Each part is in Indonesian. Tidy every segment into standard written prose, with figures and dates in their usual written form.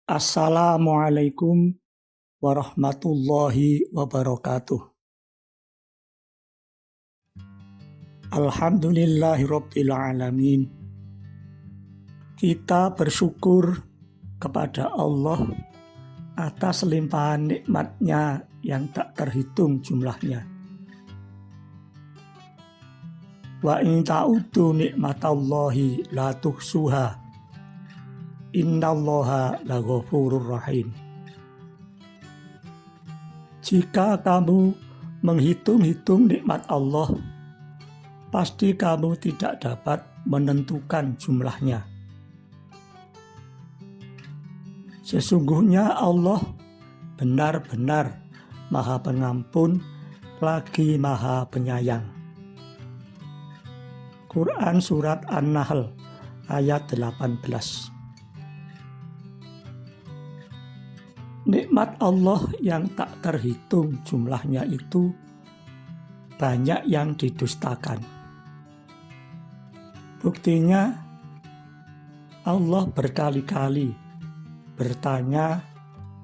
Assalamualaikum warahmatullahi wabarakatuh. Alhamdulillahirabbil alamin. Kita bersyukur kepada Allah atas limpahan nikmat-Nya yang tak terhitung jumlahnya. Wa in ta'uddu nikmatallahi la tuhsuha. Innallaha laghafurur rahim. Jika kamu menghitung-hitung nikmat Allah, pasti kamu tidak dapat menentukan jumlahnya. Sesungguhnya Allah benar-benar Maha Pengampun lagi Maha Penyayang. Quran Surat An-Nahl ayat 18. Nikmat Allah yang tak terhitung jumlahnya itu banyak yang didustakan. Buktinya, Allah berkali-kali bertanya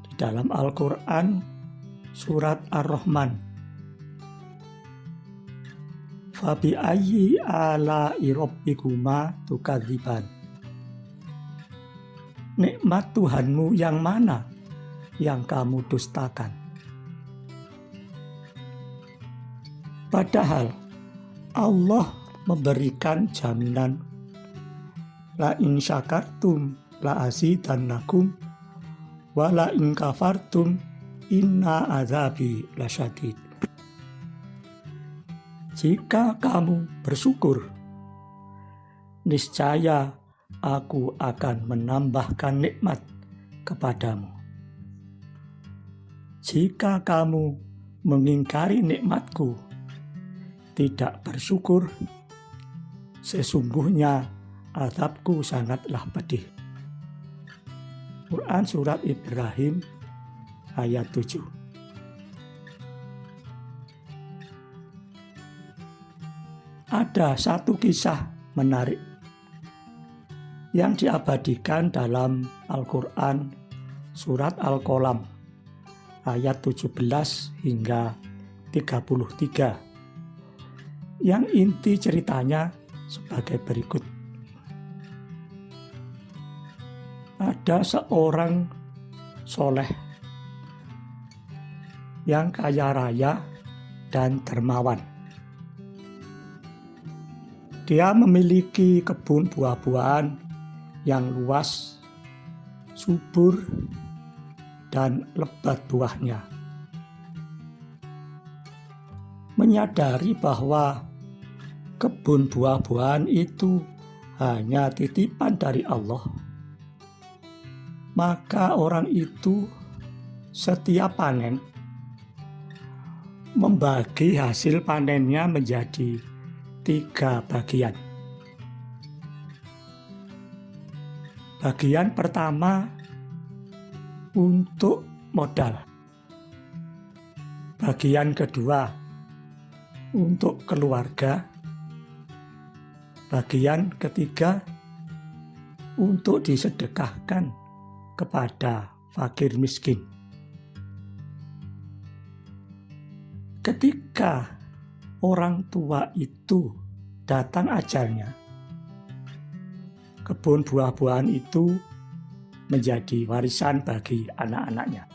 di dalam Al-Quran surat Ar-Rahman, Fabi ayyi ala'i rabbikuma tukadziban. Nikmat Tuhanmu yang mana yang kamu dustakan? Padahal Allah memberikan jaminan, la in syakartum la azidannakum wa la in kafartum inna azabi lasyadid. Jika kamu bersyukur, niscaya aku akan menambahkan nikmat kepadamu. Jika kamu mengingkari nikmatku, tidak bersyukur, sesungguhnya azabku sangatlah pedih. Quran Surat Ibrahim ayat 7. Ada satu kisah menarik yang diabadikan dalam Al-Quran Surat Al-Qalam ayat 17 hingga 33, yang inti ceritanya sebagai berikut. Ada seorang soleh yang kaya raya dan dermawan. Dia memiliki kebun buah-buahan yang luas, subur, dan lebat buahnya. Menyadari bahwa kebun buah-buahan itu hanya titipan dari Allah, maka orang itu setiap panen membagi hasil panennya menjadi 3 bagian. Bagian pertama untuk modal. Bagian kedua untuk keluarga. Bagian ketiga untuk disedekahkan kepada fakir miskin. Ketika orang tua itu datang ajalnya, kebun buah-buahan itu menjadi warisan bagi anak-anaknya.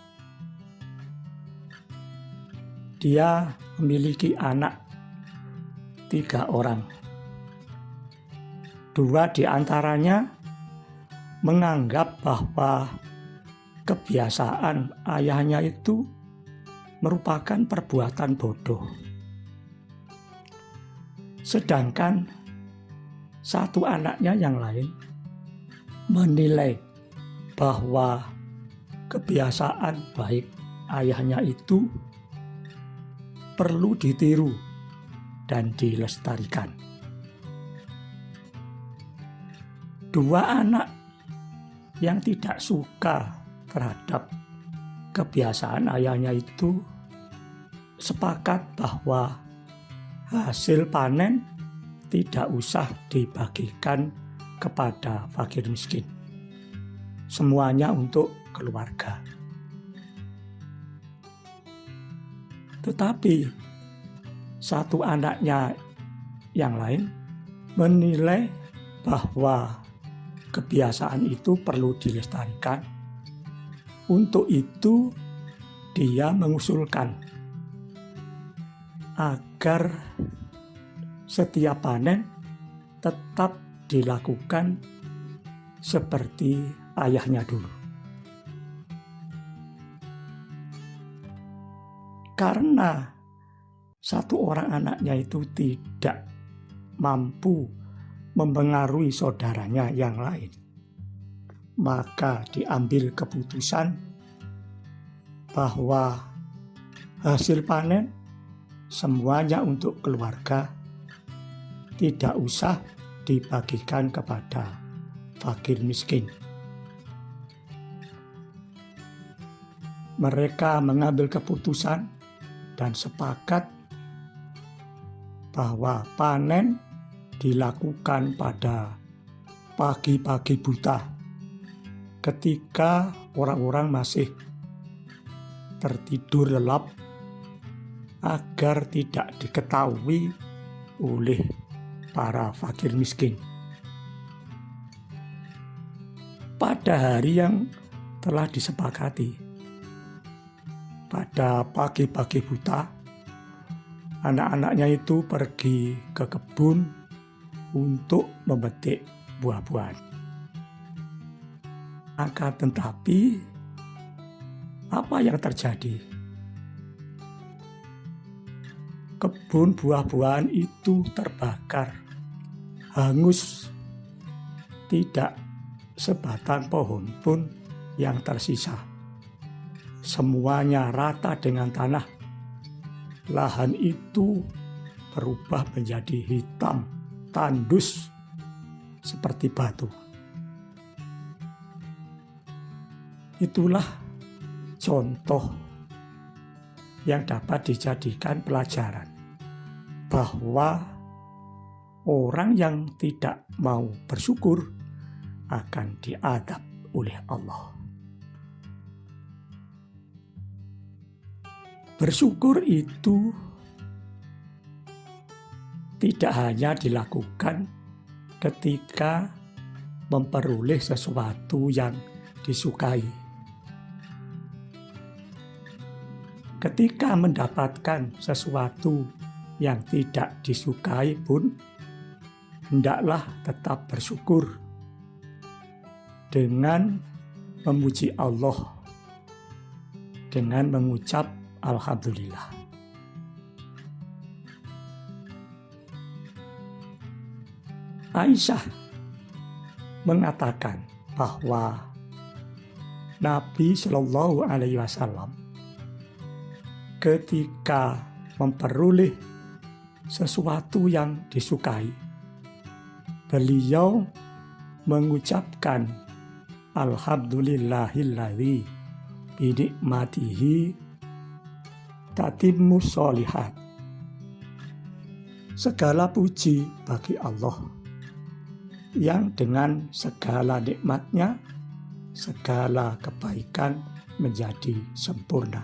Dia memiliki anak 3 orang. 2 di antaranya menganggap bahwa kebiasaan ayahnya itu merupakan perbuatan bodoh. Sedangkan 1 anaknya yang lain menilai bahwa kebiasaan baik ayahnya itu perlu ditiru dan dilestarikan. 2 anak yang tidak suka terhadap kebiasaan ayahnya itu sepakat bahwa hasil panen tidak usah dibagikan kepada fakir miskin. semuanya untuk keluarga. Tetapi satu anaknya yang lain menilai bahwa kebiasaan itu perlu dilestarikan. Untuk itu dia mengusulkan agar setiap panen tetap dilakukan seperti ayahnya dulu. Karena satu orang anaknya itu tidak mampu mempengaruhi saudaranya yang lain, maka diambil keputusan bahwa hasil panen semuanya untuk keluarga, tidak usah dibagikan kepada fakir miskin. Mereka mengambil keputusan dan sepakat bahwa panen dilakukan pada pagi-pagi buta ketika orang-orang masih tertidur lelap, agar tidak diketahui oleh para fakir miskin. Pada hari yang telah disepakati, pada pagi-pagi buta, anak-anaknya itu pergi ke kebun untuk memetik buah-buahan. Akan tetapi, apa yang terjadi? Kebun buah-buahan itu terbakar, hangus, tidak sebatang pohon pun yang tersisa. Semuanya rata dengan tanah. Lahan itu berubah menjadi hitam, tandus seperti batu. Itulah contoh yang dapat dijadikan pelajaran bahwa orang yang tidak mau bersyukur akan diadab oleh Allah. Bersyukur itu tidak hanya dilakukan ketika memperoleh sesuatu yang disukai. Ketika mendapatkan sesuatu yang tidak disukai pun, hendaklah tetap bersyukur dengan memuji Allah, dengan mengucap Alhamdulillah. Aisyah mengatakan bahwa Nabi Shallallahu Alaihi Wasallam ketika memperoleh sesuatu yang disukai, beliau mengucapkan Alhamdulillahilladzi binikmatihi tatimmu sholihat. Segala puji bagi Allah yang dengan segala nikmatnya segala kebaikan menjadi sempurna.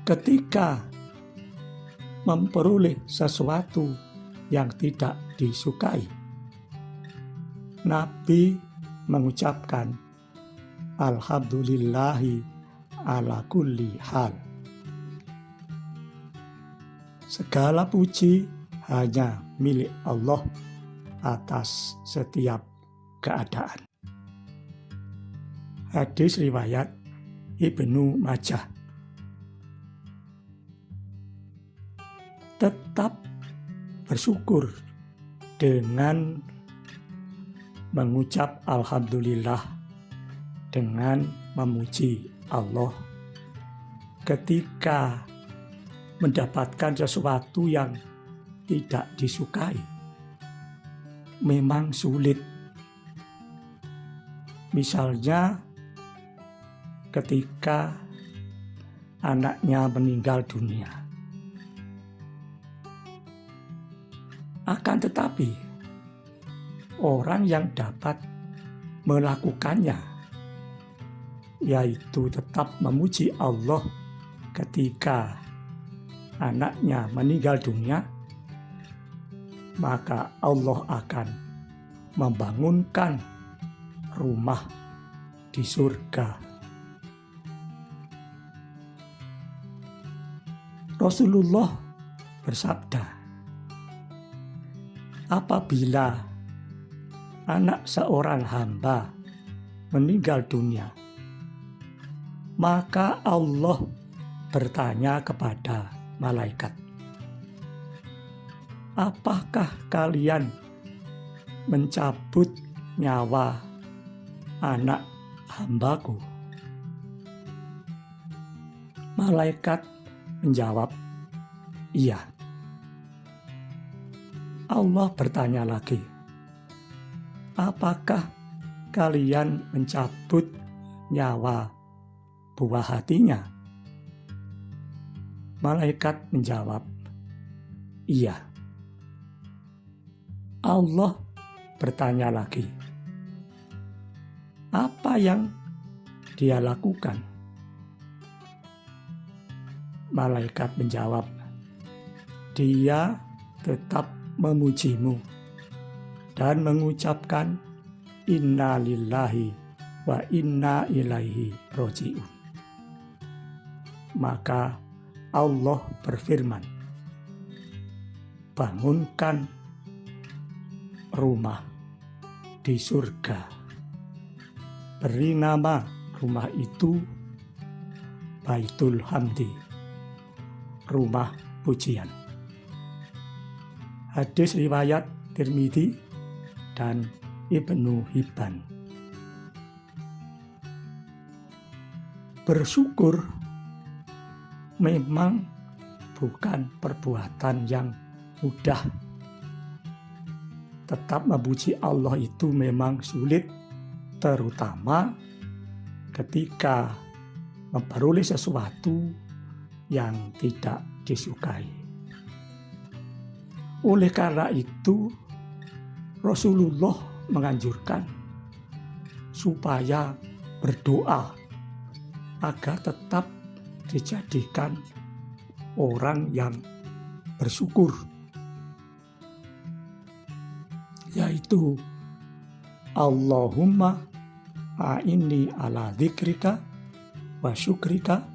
Ketika memperoleh sesuatu yang tidak disukai, Nabi mengucapkan Alhamdulillahi ala kulli hal. Segala puji hanya milik Allah atas setiap keadaan. Hadis riwayat Ibnu Majah. Tetap bersyukur dengan mengucap Alhamdulillah, dengan memuji Allah ketika mendapatkan sesuatu yang tidak disukai. Memang sulit. Misalnya ketika anaknya meninggal dunia. Akan tetapi orang yang dapat melakukannya, yaitu tetap memuji Allah ketika anaknya meninggal dunia, maka Allah akan membangunkan rumah di surga. Rasulullah bersabda, apabila anak seorang hamba meninggal dunia, maka Allah bertanya kepada malaikat, apakah kalian mencabut nyawa anak hambaku? Malaikat menjawab, iya. Allah bertanya lagi, apakah kalian mencabut nyawa buah hatinya? Malaikat menjawab, iya. Allah bertanya lagi, apa yang dia lakukan? Malaikat menjawab, dia tetap memujimu dan mengucapkan inna lillahi wa inna ilaihi roji'un. Maka Allah berfirman, bangunkan rumah di surga. Beri nama rumah itu Baitul Hamdi, rumah pujian. Hadis riwayat Tirmidzi dan Ibnu Hibban. Bersyukur memang bukan perbuatan yang mudah. Tetap memuji Allah itu memang sulit, terutama ketika memperoleh sesuatu yang tidak disukai. Oleh karena itu, Rasulullah menganjurkan supaya berdoa agar tetap dijadikan orang yang bersyukur, yaitu Allahumma a'inni ala dzikrika wa syukrika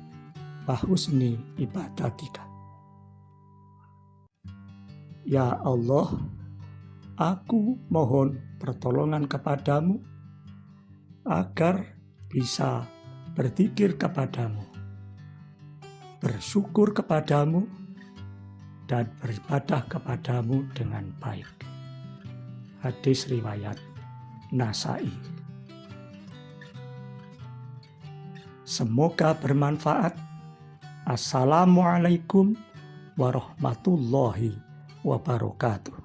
wa husni ibadatika. Ya Allah, aku mohon pertolongan kepadamu agar bisa berzikir kepadamu, bersyukur kepadamu, dan beribadah kepadamu dengan baik. Hadis riwayat Nasai. Semoga bermanfaat. Assalamualaikum warahmatullahi wabarakatuh.